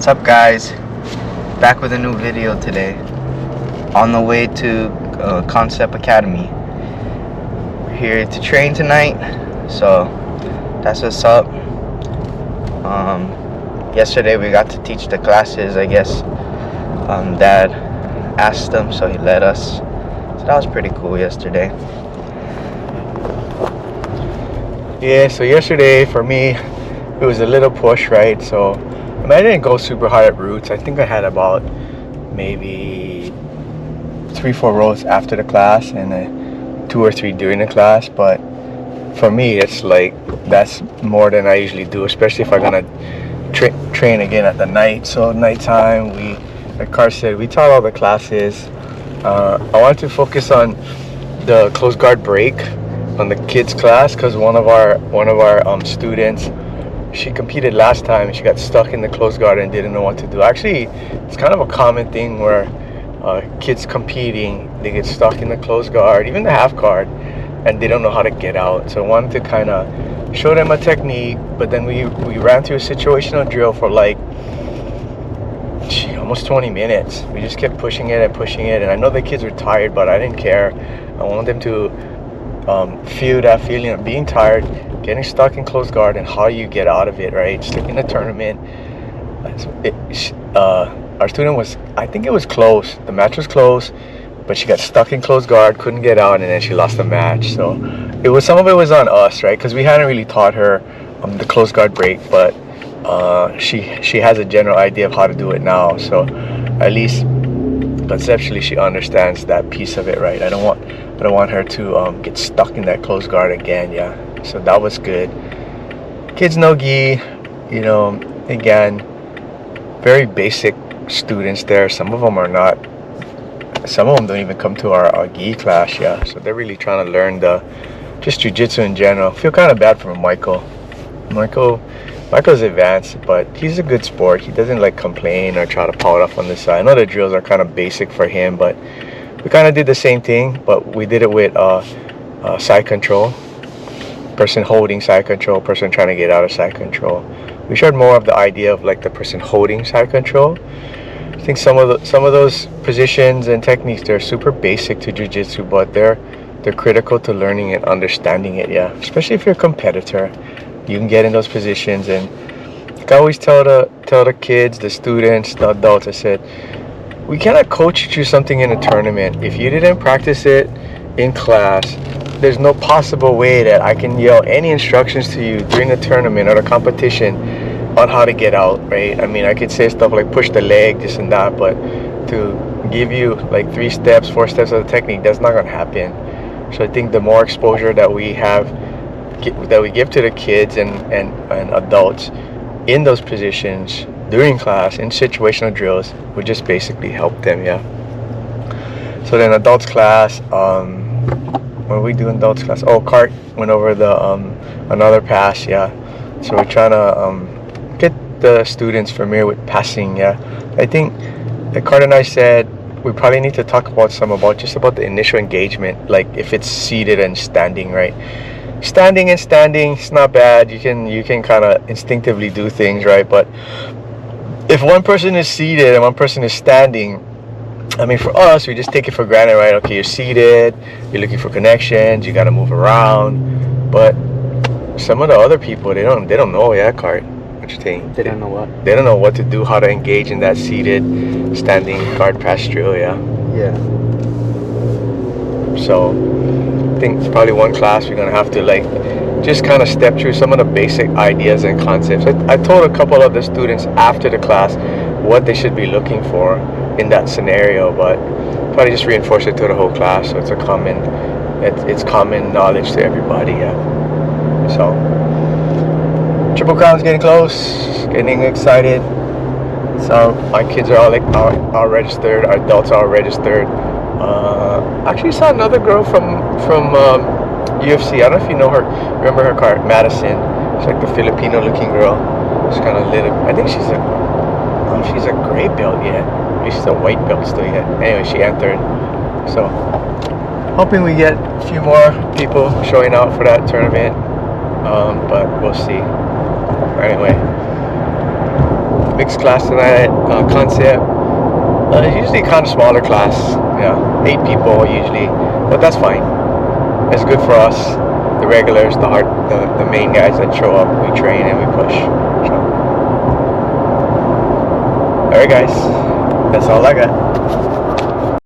What's up, guys? Back with a new video today. On the way to Kansept Academy. We're here to train tonight, so that's what's up. Yesterday we got to teach the classes, I guess. Dad asked them, so he let us. So that was pretty cool yesterday. Yeah, so yesterday for me, it was a little push, right? So I didn't go super hard at roots. I think I had about maybe 3-4 rows after the class and 2 or 3 during the class. But for me, it's like that's more than I usually do, especially if I'm gonna train again at the night. So nighttime, like Carr said, we taught all the classes. I wanted to focus on the close guard break on the kids class because one of our students, she competed last time and she got stuck in the close guard and didn't know what to do. Actually, it's kind of a common thing where kids competing, they get stuck in the close guard, even the half guard, and they don't know how to get out. So I wanted to kind of show them a technique, but then we ran through a situational drill for like almost 20 minutes. We just kept pushing it, and I know the kids were tired, but I didn't care. I wanted them to feel that feeling of being tired, getting stuck in close guard, and how you get out of it, right? Just like in a tournament, our student was, I think it was close. The match was close, but she got stuck in close guard, couldn't get out, and then she lost the match. So some of it was on us, right? Because we hadn't really taught her the close guard break, but she has a general idea of how to do it now. So at least conceptually, she understands that piece of it, right? I don't want her to get stuck in that close guard again. Yeah, so that was good. Kids no gi, again, very basic students there. Some of them don't even come to our gi class. Yeah, so they're really trying to learn just jiu-jitsu in general. Feel kind of bad for Michael's advanced, but he's a good sport. He doesn't like complain or try to pout off on the side. I know the drills are kind of basic for him, but we kind of did the same thing, but we did it with side control. Person holding side control, person trying to get out of side control. We showed more of the idea of like the person holding side control. I think some of those positions and techniques, they're super basic to jiu-jitsu, but they're critical to learning and understanding it. Yeah, especially if you're a competitor, you can get in those positions. And like I always tell the kids, the students, the adults, I said, we cannot coach you something in a tournament if you didn't practice it in class. There's no possible way that I can yell any instructions to you during the tournament or the competition on how to get out, right? I mean, I could say stuff like push the leg, this and that, but to give you like 3 steps, 4 steps of the technique, that's not gonna happen. So I think the more exposure that we give to the kids and adults in those positions during class, in situational drills, would just basically help them. Yeah. So then adults class, what are we doing adults class? Oh, Cart went over the another pass. Yeah. So we're trying to get the students familiar with passing. Yeah. I think like Cart and I said, we probably need to talk about the initial engagement, like if it's seated and standing, right? Standing, it's not bad. You can kind of instinctively do things, right? But if one person is seated and one person is standing, I mean, for us, we just take it for granted, right? Okay, you're seated, you're looking for connections, you got to move around. But some of the other people, they don't know. Yeah, Cart, what you think? They don't know what? They don't know what to do, how to engage in that seated, standing guard pass drill. Yeah. Yeah. So I think it's probably one class we're gonna have to like just kind of step through some of the basic ideas and concepts. I told a couple of the students after the class what they should be looking for in that scenario, but probably just reinforce it to the whole class so it's common knowledge to everybody. Yeah. So Triple Crown's getting close, getting excited. So my kids are all registered, our adults are all registered. Actually saw another girl from UFC. I don't know if you know her, remember her card, Madison. She's like the Filipino looking girl. She's kind of lit up. I think she's a gray belt yet. Maybe she's a white belt still yet. Anyway, she entered. So hoping we get a few more people showing out for that tournament. But we'll see. Anyway, mixed class tonight, Kansept. Usually kind of smaller class, yeah, 8 people usually, but that's fine. It's good for us, the regulars, the main guys that show up. We train and we push. So. All right, guys, that's all I got.